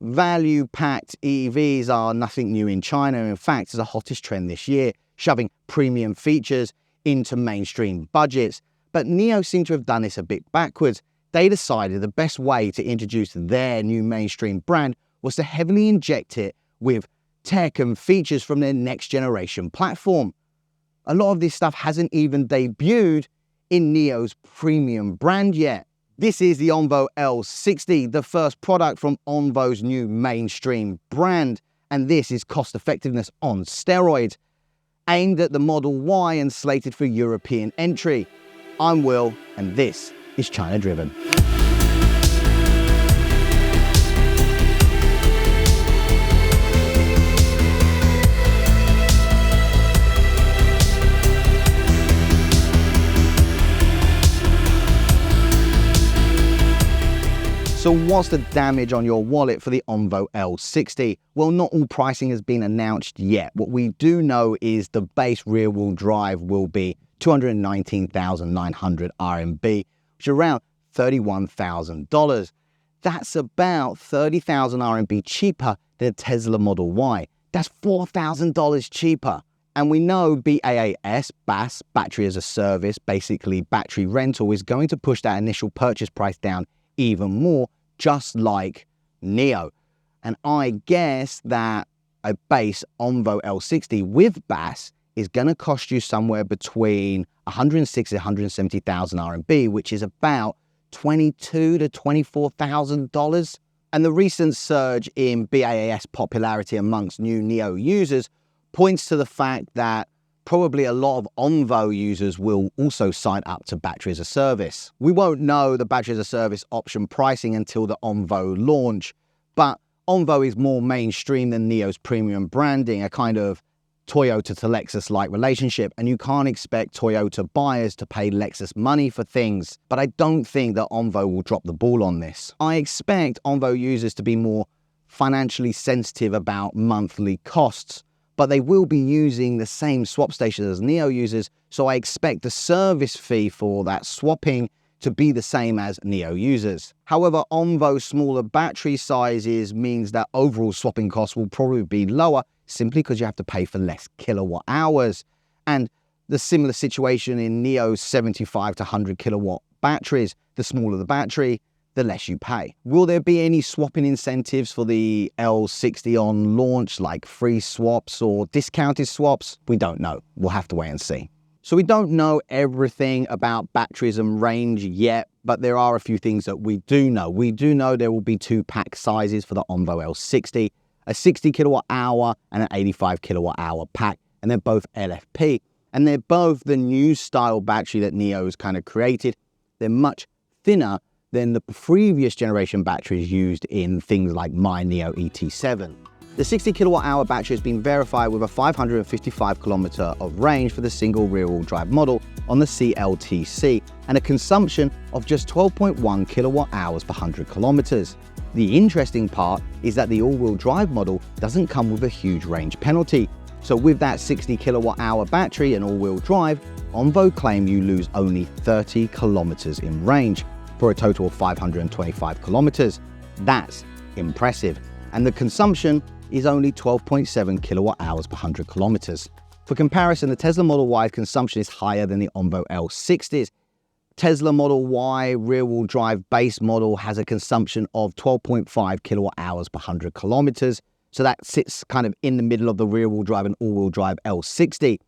Value-packed EVs are nothing new in China. In fact, it's the hottest trend this year, shoving premium features into mainstream budgets. But NIO seem to have done this a bit backwards. They decided the best way to introduce their new mainstream brand was to heavily inject it with tech and features from their next generation platform. A lot of this stuff hasn't even debuted in NIO's premium brand yet. This is the ONVO L60, the first product from ONVO's new mainstream brand, and this is cost effectiveness on steroids, aimed at the Model Y and slated for European entry. I'm Will, and this is China Driven. So what's the damage on your wallet for the ONVO L60? Well, not all pricing has been announced yet. What we do know is the base rear-wheel drive will be 219,900 RMB, which is around $31,000. That's about 30,000 RMB cheaper than a Tesla Model Y. That's $4,000 cheaper. And we know BaaS, Battery as a Service, basically battery rental, is going to push that initial purchase price down even more, just like NIO. And I guess that a base ONVO L60 with BaaS is going to cost you somewhere between 160,000 and 170,000 RMB, which is about $22,000 to $24,000. And the recent surge in BaaS popularity amongst new NIO users points to the fact that probably a lot of ONVO users will also sign up to Battery as a Service. We won't know the Battery as a Service option pricing until the ONVO launch, but ONVO is more mainstream than NIO's premium branding, a kind of Toyota to Lexus-like relationship, and you can't expect Toyota buyers to pay Lexus money for things. But I don't think that ONVO will drop the ball on this. I expect ONVO users to be more financially sensitive about monthly costs, but they will be using the same swap stations as NIO users, so I expect the service fee for that swapping to be the same as NIO users. However, ONVO's smaller battery sizes means that overall swapping costs will probably be lower, simply because you have to pay for less kilowatt hours. And the similar situation in NIO's 75 to 100 kilowatt batteries, the smaller the battery, the less you pay. Will there be any swapping incentives for the L60 on launch, like free swaps or discounted swaps? We don't know. We'll have to wait and see. So we don't know everything about batteries and range yet, but there are a few things that we do know. We do know there will be two pack sizes for the ONVO L60, a 60 kilowatt hour and an 85 kilowatt hour pack, and they're both LFP. And they're both the new style battery that NIO's kind of created. They're much thinner than the previous generation batteries used in things like my NIO ET7. The 60 kilowatt hour battery has been verified with a 555 kilometer of range for the single rear-wheel drive model on the CLTC and a consumption of just 12.1 kilowatt hours per 100 kilometers. The interesting part is that the all-wheel drive model doesn't come with a huge range penalty. So with that 60 kilowatt hour battery and all-wheel drive, ONVO claim you lose only 30 kilometers in range, for a total of 525 kilometers. That's impressive. And the consumption is only 12.7 kilowatt hours per 100 kilometers. For comparison, the Tesla Model Y consumption is higher than the ONVO L60's. Tesla Model Y rear-wheel drive base model has a consumption of 12.5 kilowatt hours per 100 kilometers. So that sits kind of in the middle of the rear-wheel drive and all-wheel drive L60.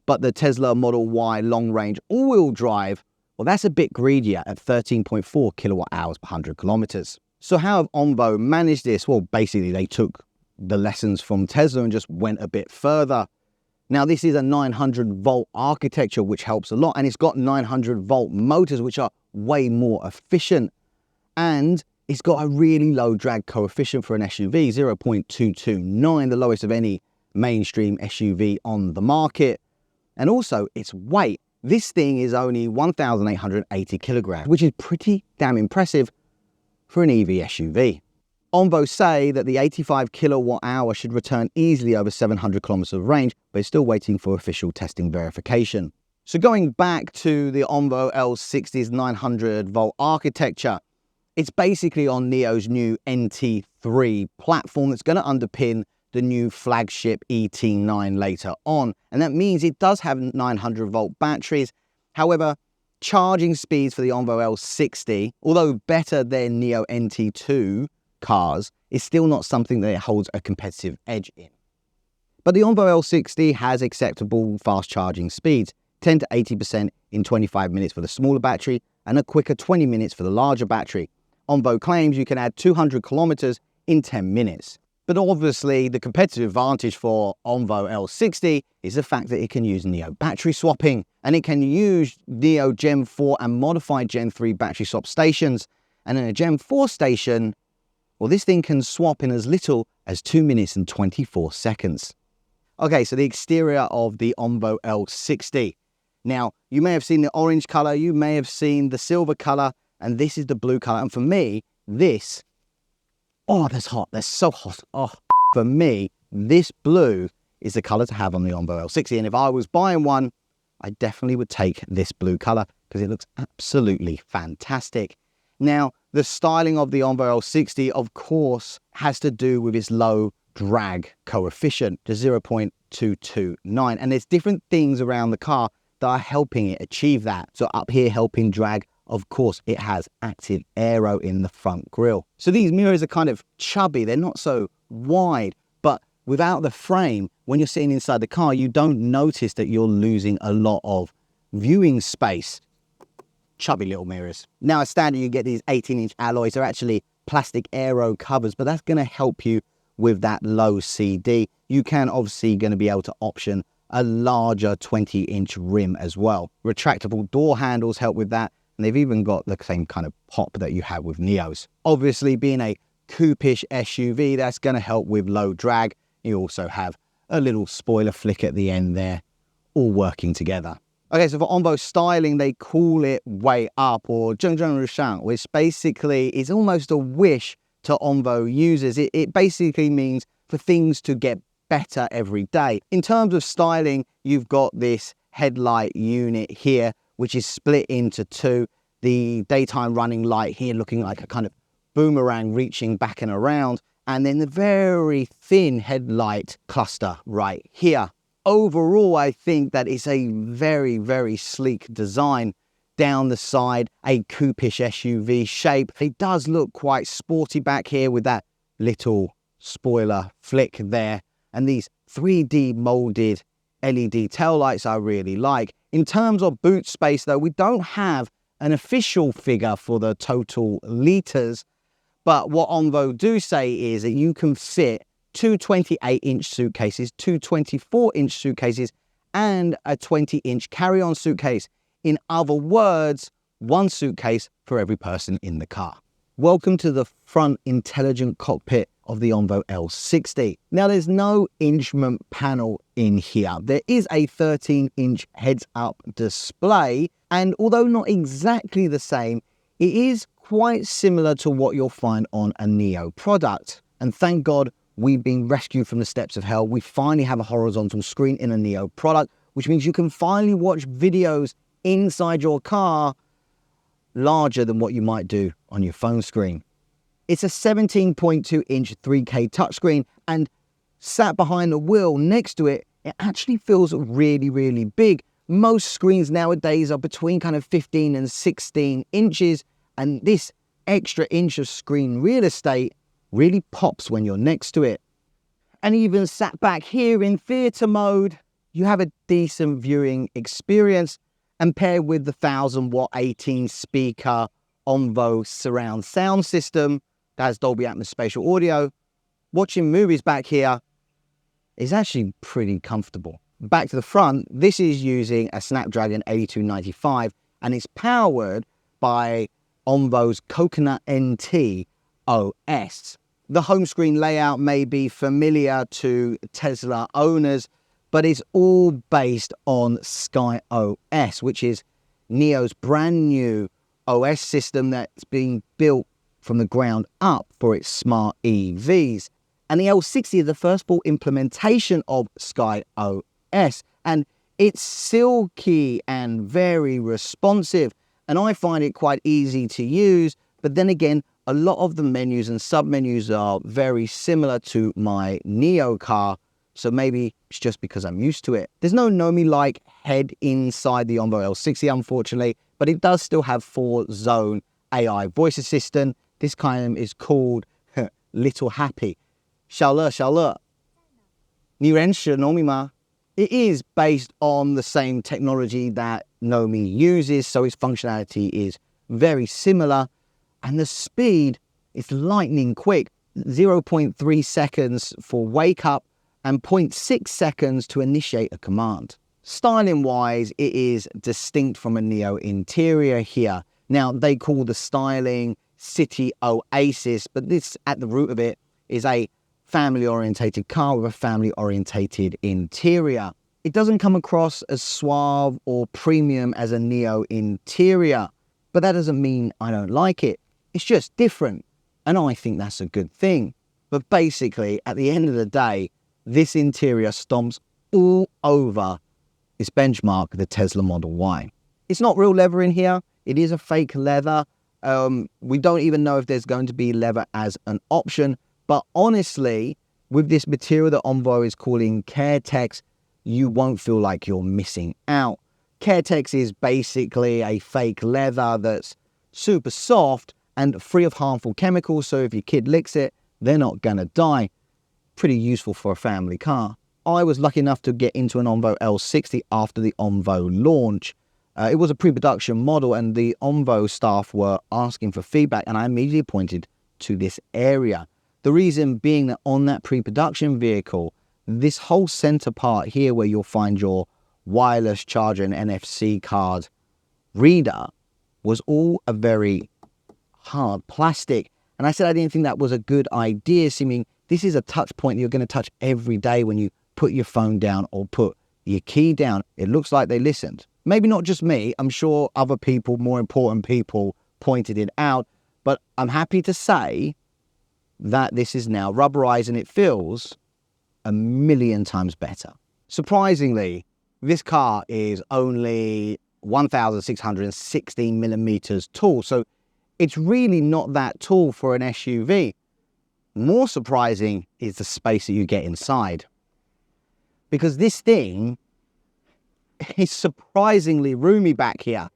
But the Tesla Model Y long-range all-wheel drive, well, that's a bit greedier at 13.4 kilowatt hours per 100 kilometers. So how have ONVO managed this? Well, basically they took the lessons from Tesla and just went a bit further. Now, this is a 900 volt architecture, which helps a lot. And it's got 900 volt motors, which are way more efficient. And it's got a really low drag coefficient for an SUV, 0.229, the lowest of any mainstream SUV on the market. And also its weight. This thing is only 1,880 kilograms, which is pretty damn impressive for an EV SUV. ONVO say that the 85 kilowatt hour should return easily over 700 kilometers of range, but it's still waiting for official testing verification. So going back to the ONVO L60's 900 volt architecture, It's basically on NIO's new NT3 platform that's going to underpin the new flagship ET9 later on. And that means it does have 900 volt batteries. However, charging speeds for the ONVO L60, although better than NIO NT2 cars, is still not something that it holds a competitive edge in. But the ONVO L60 has acceptable fast charging speeds, 10 to 80% in 25 minutes for the smaller battery and a quicker 20 minutes for the larger battery. ONVO claims you can add 200 kilometers in 10 minutes. But obviously, the competitive advantage for ONVO L60 is the fact that it can use NIO battery swapping, and it can use NIO Gen 4 and modified Gen 3 battery swap stations. And in a Gen 4 station, well, this thing can swap in as little as 2 minutes and 24 seconds. Okay, so the exterior of the ONVO L60. Now, you may have seen the orange color, you may have seen the silver color, and this is the blue color. And for me, this, oh, that's hot. That's so hot. Oh, for me, this blue is the color to have on the ONVO L60. And if I was buying one, I definitely would take this blue color because it looks absolutely fantastic. Now, the styling of the ONVO L60, of course, has to do with its low drag coefficient to 0.229. And there's different things around the car that are helping it achieve that. So up here, helping drag, of course, it has active aero in the front grille. So these mirrors are kind of chubby. They're not so wide, but without the frame, when you're sitting inside the car, you don't notice that you're losing a lot of viewing space. Chubby little mirrors. Now, as standard, you get these 18-inch alloys. They're actually plastic aero covers, but that's going to help you with that low CD. You can obviously going to be able to option a larger 20-inch rim as well. Retractable door handles help with that. And they've even got the same kind of pop that you have with NIOs. Obviously, being a coupe-ish SUV, that's going to help with low drag. You also have a little spoiler flick at the end there, all working together. Okay, so for ONVO styling, they call it way up, or 蒸蒸日上, which basically is almost a wish to ONVO users. It basically means for things to get better every day. In terms of styling, you've got this headlight unit here, which is split into two. The daytime running light here looking like a kind of boomerang reaching back and around. And then the very thin headlight cluster right here. Overall, I think that it's a very, very sleek design. Down the side, a coupe-ish SUV shape. It does look quite sporty back here with that little spoiler flick there. And these 3D molded LED taillights I really like. In terms of boot space though, we don't have an official figure for the total litres, but what ONVO do say is that you can fit two 28-inch suitcases, two 24-inch suitcases, and a 20-inch carry-on suitcase. In other words, one suitcase for every person in the car. Welcome to the front intelligent cockpit of the ONVO L60. Now, there's no instrument panel in here. There is a 13-inch heads-up display, and although not exactly the same, it is quite similar to what you'll find on a NIO product. And thank God we've been rescued from the steps of hell. We finally have a horizontal screen in a NIO product, which means you can finally watch videos inside your car larger than what you might do on your phone screen. It's a 17.2-inch 3K touchscreen, and sat behind the wheel next to it, it actually feels really, really big. Most screens nowadays are between kind of 15 and 16 inches, and this extra inch of screen real estate really pops when you're next to it. And even sat back here in theatre mode, you have a decent viewing experience, and paired with the 1000-watt 18-speaker ONVO surround sound system that has Dolby Atmos spatial audio, watching movies back here is actually pretty comfortable. Back to the front, this is using a Snapdragon 8295, and it's powered by ONVO's Coconut NT OS. The home screen layout may be familiar to Tesla owners, but it's all based on Sky OS, which is NIO's brand new OS system that's being built from the ground up for its smart EVs. And the L60 is the first full implementation of Sky OS, and it's silky and very responsive. And I find it quite easy to use But then again, a lot of the menus and sub-menus are very similar to my NIO car, so maybe it's just because I'm used to it. There's no Nomi-like head inside the ONVO L60, unfortunately, but it does still have 4-zone AI voice assistant. This kind is called Little Happy. 小乐,小乐,你认识 Nomi 吗? It is based on the same technology that Nomi uses, so its functionality is very similar. And the speed is lightning quick, 0.3 seconds for wake up and 0.6 seconds to initiate a command. Styling-wise, it is distinct from a NIO interior here. Now, they call the styling City Oasis, but this, at the root of it, is a family-orientated car with a family-orientated interior. It doesn't come across as suave or premium as a NIO interior, but that doesn't mean I don't like it. It's just different, and I think that's a good thing. But basically, at the end of the day, this interior stomps all over its benchmark, the Tesla Model Y. It's not real leather in here. It is a fake leather. We don't even know if there's going to be leather as an option. But honestly, with this material that ONVO is calling Caretex, you won't feel like you're missing out. Caretex is basically a fake leather that's super soft and free of harmful chemicals, so if your kid licks it, they're not gonna die. Pretty useful for a family car. I was lucky enough to get into an ONVO L60 after the ONVO launch. It was a pre-production model, and the ONVO staff were asking for feedback, and I immediately pointed to this area. The reason being that on that pre-production vehicle, this whole center part here where you'll find your wireless charger and NFC card reader was all a very hard plastic. And I said I didn't think that was a good idea, seeming this is a touch point that you're going to touch every day when you put your phone down or put your key down. It looks like they listened. Maybe not just me. I'm sure other people, more important people, pointed it out. But I'm happy to say that this is now rubberized and it feels a million times better. Surprisingly, this car is only 1,616 millimeters tall. So it's really not that tall for an SUV. More surprising is the space that you get inside. Because this thing is surprisingly roomy back here.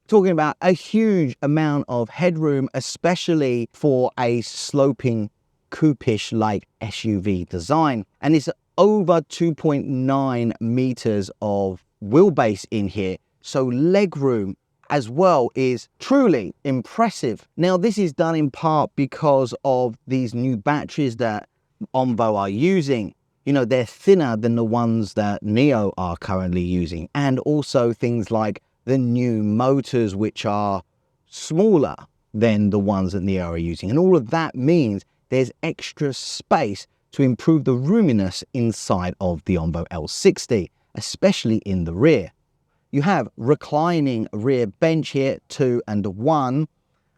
Talking about a huge amount of headroom, especially for a sloping coupe-ish like SUV design. And it's over 2.9 meters of wheelbase in here. So legroom as well is truly impressive. Now, this is done in part because of these new batteries that ONVO are using. You know, they're thinner than the ones that NIO are currently using. And also things like the new motors, which are smaller than the ones that NIO are using. And all of that means there's extra space to improve the roominess inside of the ONVO L60, especially in the rear. You have reclining rear bench here, 2 and 1,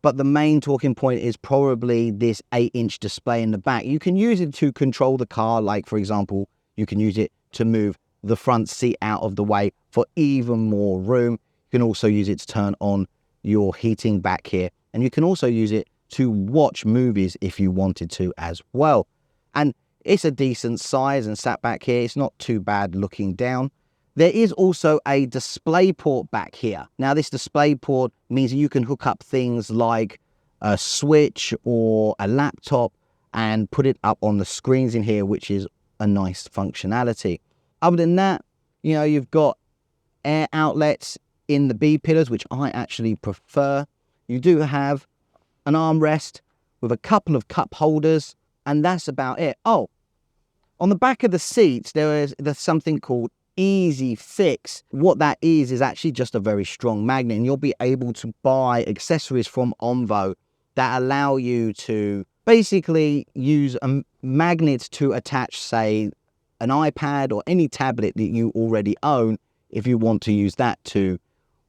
but the main talking point is probably this 8-inch display in the back. You can use it to control the car, like for example, you can use it to move the front seat out of the way for even more room. You can also use it to turn on your heating back here, and you can also use it to watch movies if you wanted to as well. And it's a decent size and sat back here. It's not too bad looking down. There is also a display port back here. Now, this display port means you can hook up things like a switch or a laptop and put it up on the screens in here, which is a nice functionality. Other than that, you know, you've got air outlets in the B pillars, which I actually prefer. You do have an armrest with a couple of cup holders, and that's about it. Oh, on the back of the seats, there's something called Easy Fix. What that is actually just a very strong magnet, and you'll be able to buy accessories from ONVO that allow you to basically use a magnet to attach, say, an iPad or any tablet that you already own if you want to use that to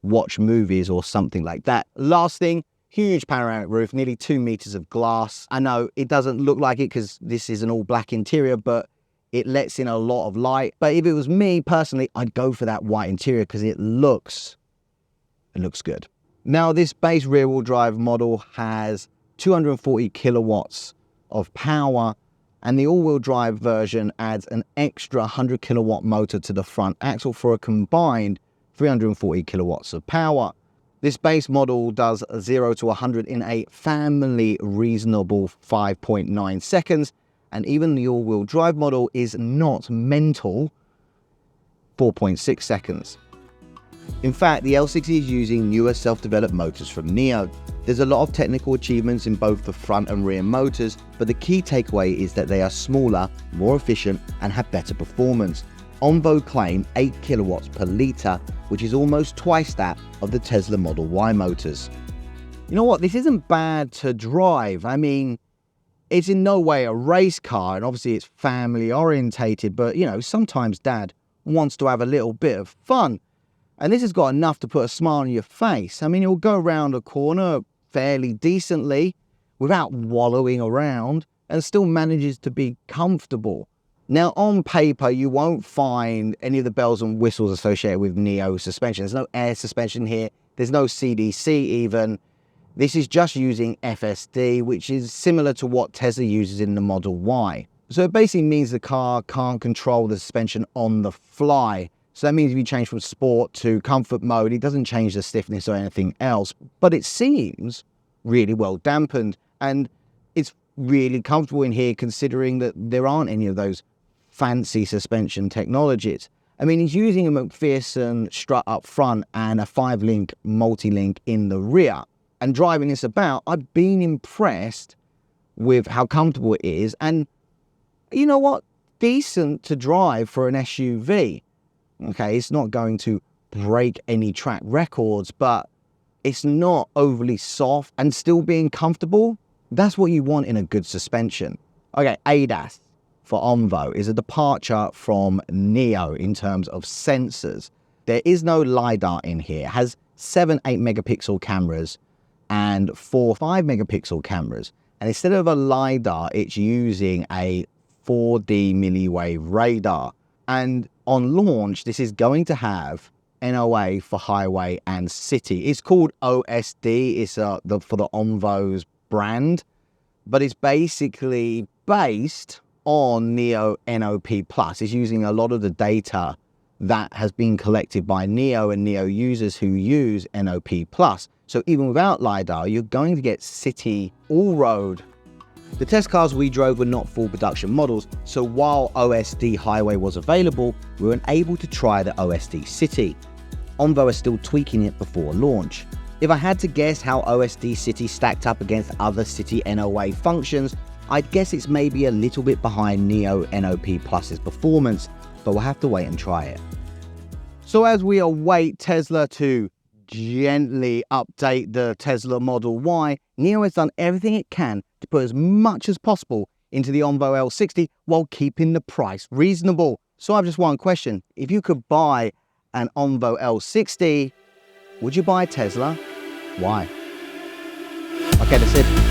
watch movies or something like that. Last thing, huge panoramic roof, nearly 2 meters of glass. I know it doesn't look like it because this is an all black interior, but it lets in a lot of light. But if it was me personally, I'd go for that white interior because it looks good. Now, this base rear-wheel drive model has 240 kilowatts of power, and the all-wheel drive version adds an extra 100 kilowatt motor to the front axle for a combined 340 kilowatts of power. This base model does 0 to 100 in a family reasonable 5.9 seconds, and even the all-wheel drive model is not mental 4.6 seconds. In fact, the L60 is using newer self-developed motors from NIO. There's a lot of technical achievements in both the front and rear motors, but the key takeaway is that they are smaller, more efficient, and have better performance. ONVO claim 8 kilowatts per litre, which is almost twice that of the Tesla Model Y motors. You know what, this isn't bad to drive. I mean, it's in no way a race car, and obviously it's family orientated, but you know, sometimes dad wants to have a little bit of fun. And this has got enough to put a smile on your face. I mean, it'll go around a corner fairly decently without wallowing around and still manages to be comfortable. Now, on paper, you won't find any of the bells and whistles associated with NIO suspension. There's no air suspension here. There's no CDC even. This is just using FSD, which is similar to what Tesla uses in the Model Y. So it basically means the car can't control the suspension on the fly. So that means if you change from sport to comfort mode, it doesn't change the stiffness or anything else, but it seems really well dampened, and it's really comfortable in here considering that there aren't any of those fancy suspension technologies. I mean, he's using a McPherson strut up front and a 5-link multi-link in the rear. And driving this about, I've been impressed with how comfortable it is, and you know what? Decent to drive for an SUV. Okay, it's not going to break any track records, but it's not overly soft and still being comfortable. That's what you want in a good suspension. Okay, ADAS for ONVO is a departure from NIO in terms of sensors. There is no LiDAR in here. It has 7 8-megapixel cameras and 4 5-megapixel cameras. And instead of a LiDAR, it's using a 4D milliwave radar. And on launch, this is going to have NOA for highway and city. It's called OSD. It's for the ONVO's brand, but it's basically based on NIO NOP+. It's using a lot of the data that has been collected by NIO and NIO users who use NOP+. So even without LiDAR, you're going to get city all-road. The test cars we drove were not full production models, so while OSD Highway was available, we weren't able to try the OSD City. ONVO is still tweaking it before launch. If I had to guess how OSD City stacked up against other City NOA functions, I'd guess it's maybe a little bit behind NIO NOP+'s performance, but we'll have to wait and try it. So as we await Tesla to gently update the Tesla Model Y, NIO has done everything it can to put as much as possible into the ONVO L60 while keeping the price reasonable. So I have just one question. If you could buy an ONVO L60, would you buy a Tesla? Why? Okay, that's it.